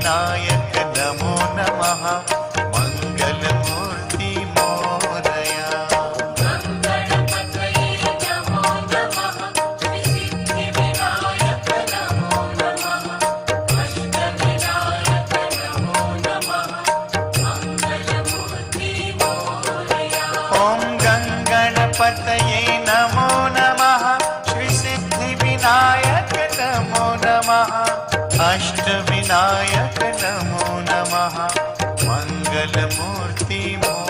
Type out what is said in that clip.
विनायक नमो नमः मंगलमूर्ति मोरया। ओम गंगणपतये नमो नमः श्री सिद्धि विनायक नमो नमः अष्ट विनायक नमो नमः मंगलमूर्ति मोरया।